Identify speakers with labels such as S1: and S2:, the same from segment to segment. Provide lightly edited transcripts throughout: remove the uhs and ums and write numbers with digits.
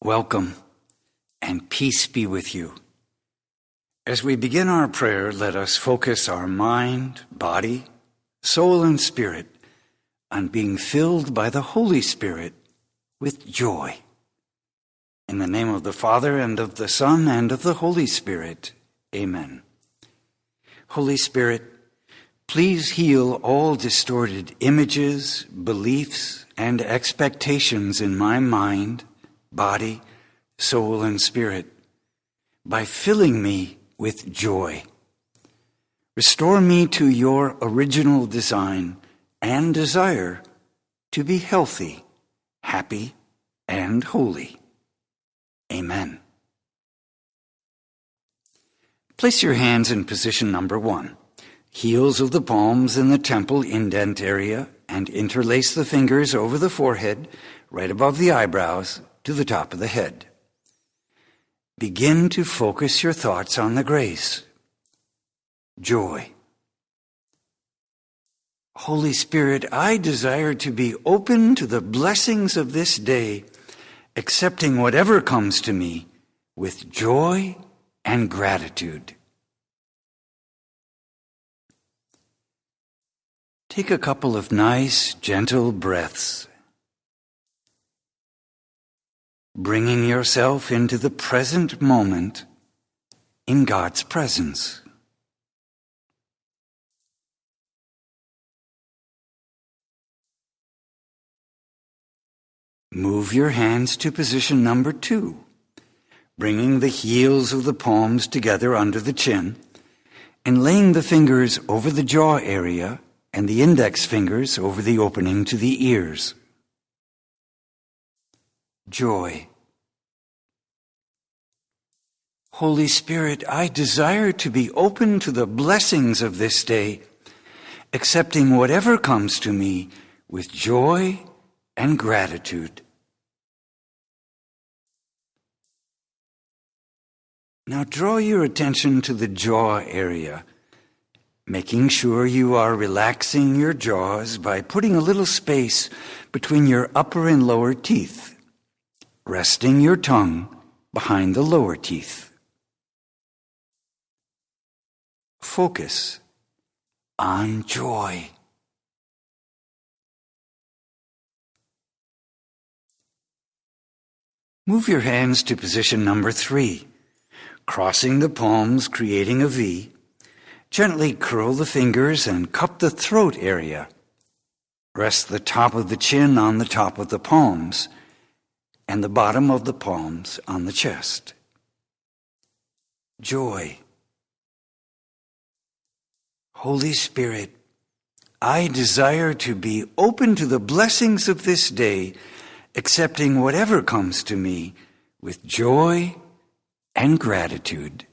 S1: welcome, and peace be with you. As we begin our prayer, let us focus our mind, body, soul, and spirit on being filled by the Holy Spirit with joy. In the name of the Father, and of the Son, and of the Holy Spirit. Amen. Holy Spirit, please heal all distorted images, beliefs, and expectations in my mind, body, soul, and spirit by filling me with joy. Restore me to your original design and desire to be healthy, happy, and holy. Amen. Place your hands in position number 1. Heels of the palms in the temple indent area, and interlace the fingers over the forehead, right above the eyebrows, to the top of the head. Begin to focus your thoughts on the grace. Joy. Holy Spirit, I desire to be open to the blessings of this day, accepting whatever comes to me with joy and gratitude. Take a couple of nice, gentle breaths, bringing yourself into the present moment in God's presence. Move your hands to position number 2, bringing the heels of the palms together under the chin and laying the fingers over the jaw area and the index fingers over the opening to the ears. Joy. Holy Spirit, I desire to be open to the blessings of this day, accepting whatever comes to me with joy and gratitude. Now draw your attention to the jaw area, making sure you are relaxing your jaws by putting a little space between your upper and lower teeth, resting your tongue behind the lower teeth. Focus on joy. Move your hands to position number 3. Crossing the palms, creating a V, gently curl the fingers and cup the throat area. Rest the top of the chin on the top of the palms and the bottom of the palms on the chest. Joy. Holy Spirit, I desire to be open to the blessings of this day, accepting whatever comes to me with joy and gratitude.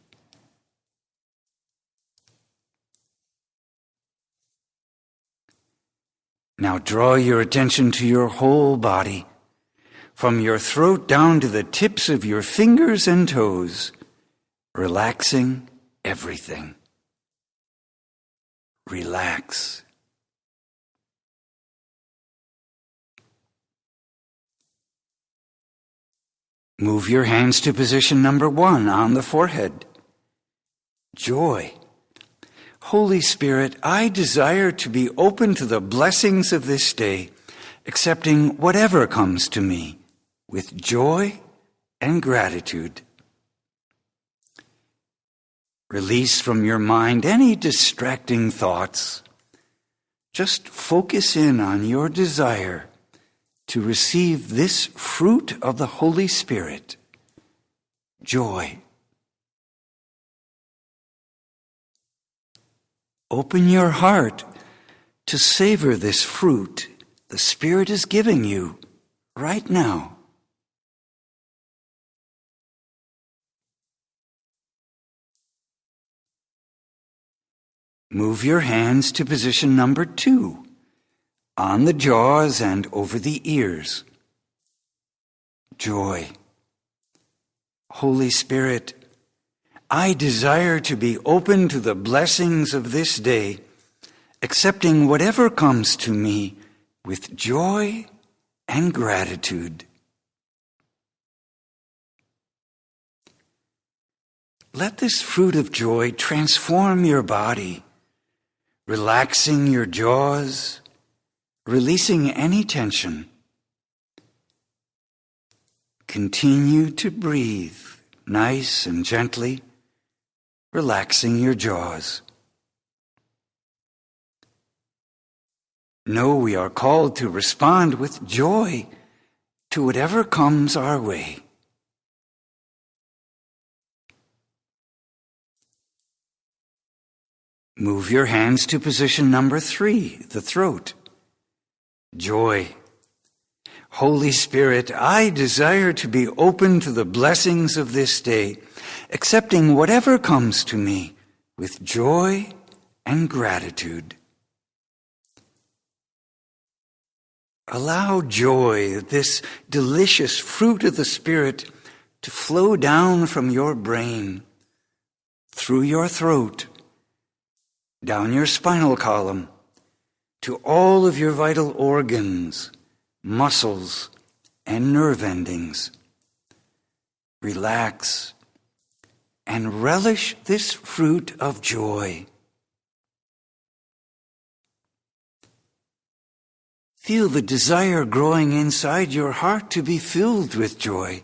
S1: Now draw your attention to your whole body, from your throat down to the tips of your fingers and toes, relaxing everything. Relax. Move your hands to position number 1 on the forehead. Joy. Holy Spirit, I desire to be open to the blessings of this day, accepting whatever comes to me with joy and gratitude. Release from your mind any distracting thoughts. Just focus in on your desire to receive this fruit of the Holy Spirit, joy. Open your heart to savor this fruit the Spirit is giving you right now. Move your hands to position number 2, on the jaws and over the ears. Joy. Holy Spirit, I desire to be open to the blessings of this day, accepting whatever comes to me with joy and gratitude. let this fruit of joy transform your body, relaxing your jaws, releasing any tension. Continue to breathe nice and gently, relaxing your jaws. Know we are called to respond with joy to whatever comes our way. Move your hands to position number 3, the throat. Joy. Holy Spirit, I desire to be open to the blessings of this day, accepting whatever comes to me with joy and gratitude. Allow joy, this delicious fruit of the Spirit, to flow down from your brain, through your throat, down your spinal column, to all of your vital organs, muscles, and nerve endings. Relax and relish this fruit of joy. Feel the desire growing inside your heart to be filled with joy.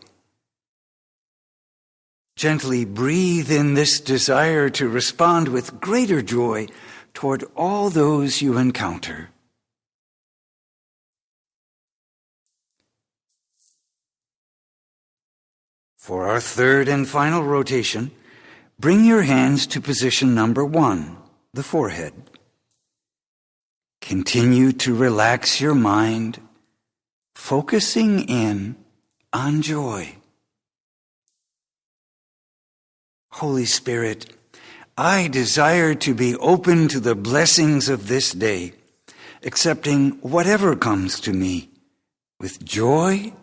S1: Gently breathe in this desire to respond with greater joy toward all those you encounter. For our third and final rotation, bring your hands to position number 1, the forehead. Continue to relax your mind, focusing in on joy. Holy Spirit, I desire to be open to the blessings of this day, accepting whatever comes to me with joy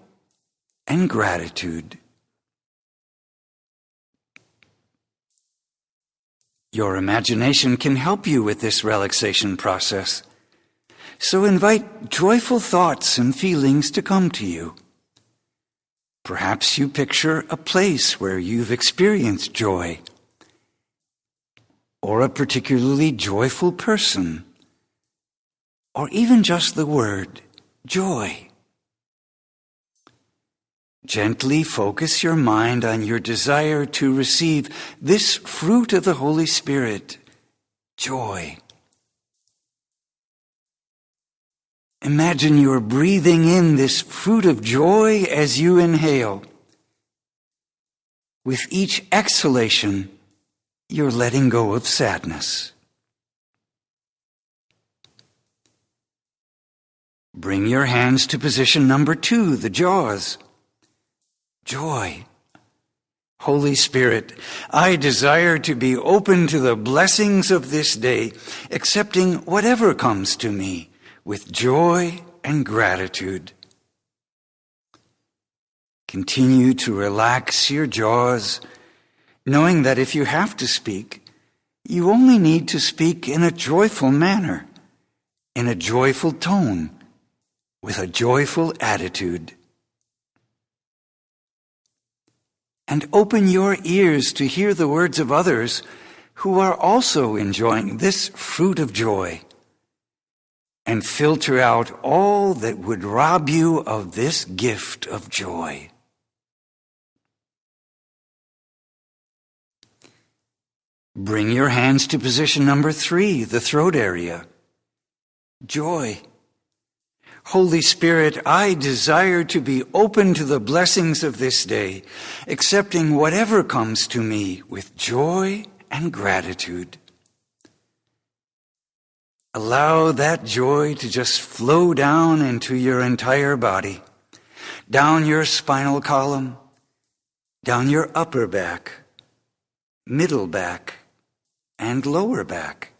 S1: and gratitude. Your imagination can help you with this relaxation process. So invite joyful thoughts and feelings to come to you. Perhaps you picture a place where you've experienced joy, or a particularly joyful person, or even just the word joy. Gently focus your mind on your desire to receive this fruit of the Holy Spirit, joy. Imagine you're breathing in this fruit of joy as you inhale. With each exhalation, you're letting go of sadness. Bring your hands to position number 2, the jaws. Joy. Holy Spirit, I desire to be open to the blessings of this day, accepting whatever comes to me with joy and gratitude. Continue to relax your jaws, knowing that if you have to speak, you only need to speak in a joyful manner, in a joyful tone, with a joyful attitude. And open your ears to hear the words of others who are also enjoying this fruit of joy, and filter out all that would rob you of this gift of joy. Bring your hands to position number 3, the throat area. Joy. Holy Spirit, I desire to be open to the blessings of this day, accepting whatever comes to me with joy and gratitude. Allow that joy to just flow down into your entire body, down your spinal column, down your upper back, middle back, and lower back.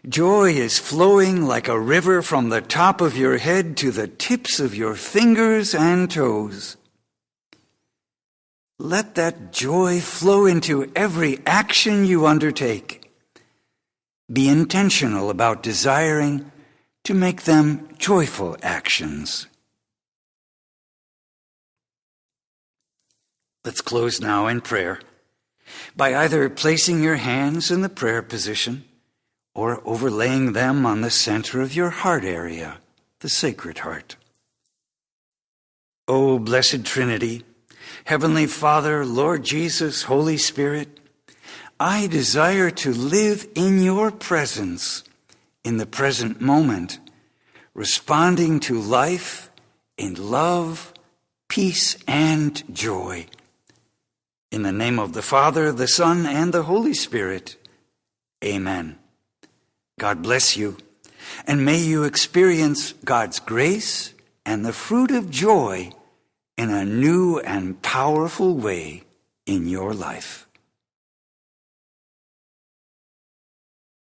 S1: Joy is flowing like a river from the top of your head to the tips of your fingers and toes. Let that joy flow into every action you undertake. Be intentional about desiring to make them joyful actions. Let's close now in prayer. by either placing your hands in the prayer position or overlaying them on the center of your heart area, the Sacred Heart. O Blessed Trinity, Heavenly Father, Lord Jesus, Holy Spirit, I desire to live in your presence in the present moment, responding to life in love, peace, and joy. In the name of the Father, the Son, and the Holy Spirit, amen. God bless you, and may you experience God's grace and the fruit of joy in a new and powerful way in your life.